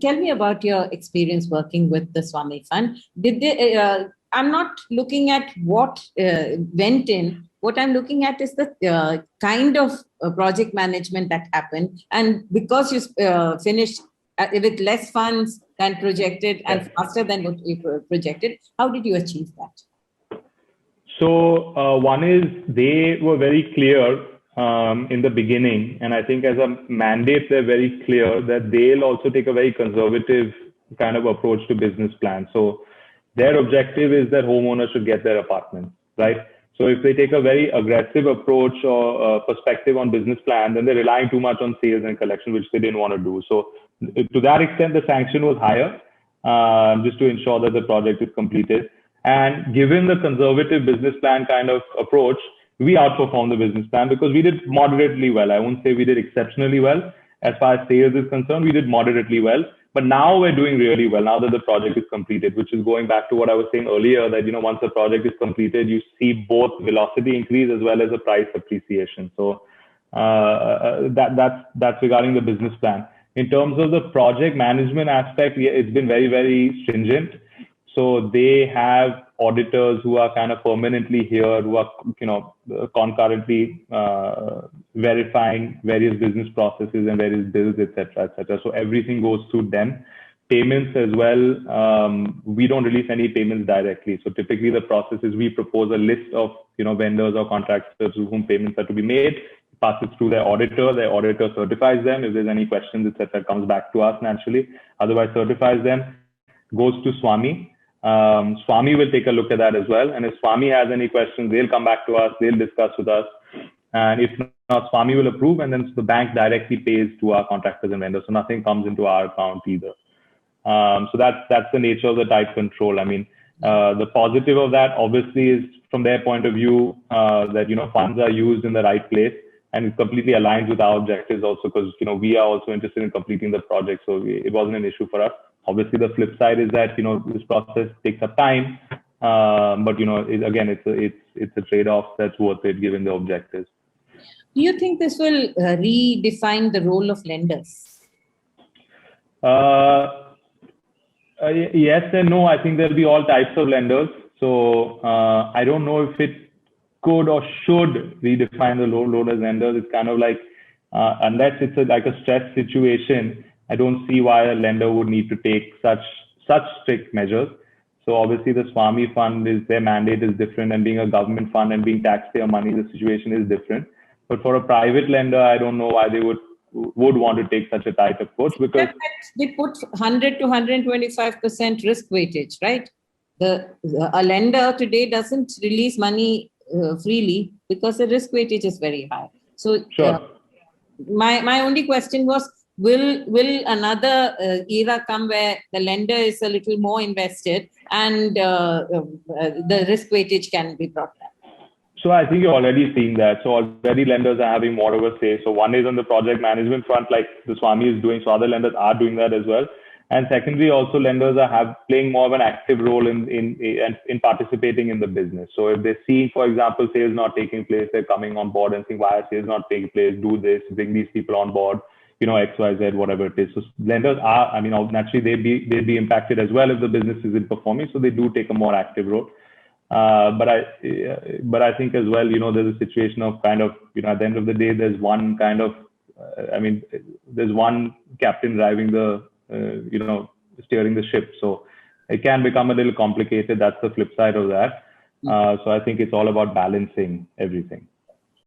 tell me about your experience working with the Swami Fund. Did they? I'm not looking at what went in. What I'm looking at is the kind of project management that happened, and because you finished with less funds than projected and faster than what you projected, how did you achieve that? So one is they were very clear in the beginning, and I think as a mandate, they're very clear that they'll also take a very conservative kind of approach to business plan. So their objective is that homeowners should get their apartments, right? So if they take a very aggressive approach or perspective on business plan, then they're relying too much on sales and collection, which they didn't want to do. So to that extent, the sanction was higher, just to ensure that the project is completed. And given the conservative business plan kind of approach, we outperformed the business plan because we did moderately well. I won't say we did exceptionally well. As far as sales is concerned, we did moderately well. But now we're doing really well now that the project is completed, which is going back to what I was saying earlier, that, once the project is completed, you see both velocity increase as well as a price appreciation. So that's regarding the business plan. In terms of the project management aspect, it's been very, very stringent. So they have auditors who are kind of permanently here, who are, concurrently verifying various business processes and various bills, etc., etc. So everything goes through them. Payments as well. We don't release any payments directly. So typically the process is we propose a list of, vendors or contractors to whom payments are to be made, pass it through their auditor certifies them. If there's any questions, etc., comes back to us naturally. Otherwise certifies them, goes to Swami. Swami will take a look at that as well. And if Swami has any questions, they'll come back to us, they'll discuss with us. And if not, Swami will approve, and then the bank directly pays to our contractors and vendors. So nothing comes into our account either. So that's the nature of the tight control. I mean, the positive of that obviously is from their point of view that, funds are used in the right place, and it completely aligns with our objectives also because, we are also interested in completing the project. So it wasn't an issue for us. Obviously, the flip side is that, this process takes up time. But, again, it's a trade-off that's worth it given the objectives. Do you think this will redefine the role of lenders? Yes and no. I think there'll be all types of lenders. So I don't know if it could or should redefine the role as lenders. It's kind of like, unless it's like a stress situation, I don't see why a lender would need to take such strict measures. So obviously the Swami Fund their mandate is different, and being a government fund and being taxpayer money, the situation is different. But for a private lender, I don't know why they would want to take such a tight approach, because they put 100 to 125% risk weightage, right? A lender today doesn't release money freely because the risk weightage is very high. So sure. My only question was, will another era come where the lender is a little more invested and the risk weightage can be brought down? So I think you're already seeing that. So already lenders are having more of a say. So one is on the project management front, like the Swami is doing. So other lenders are doing that as well. And secondly, also lenders are playing more of an active role in participating in the business. So if they see, for example, sales not taking place, they're coming on board and saying, why are sales not taking place? Do this, bring these people on board, X, Y, Z, whatever it is. So lenders are, naturally they'd be impacted as well if the business isn't performing. So they do take a more active role. But I think as well, there's a situation of kind of, at the end of the day, there's one kind of, there's one captain driving the, steering the ship. So it can become a little complicated. That's the flip side of that. So I think it's all about balancing everything.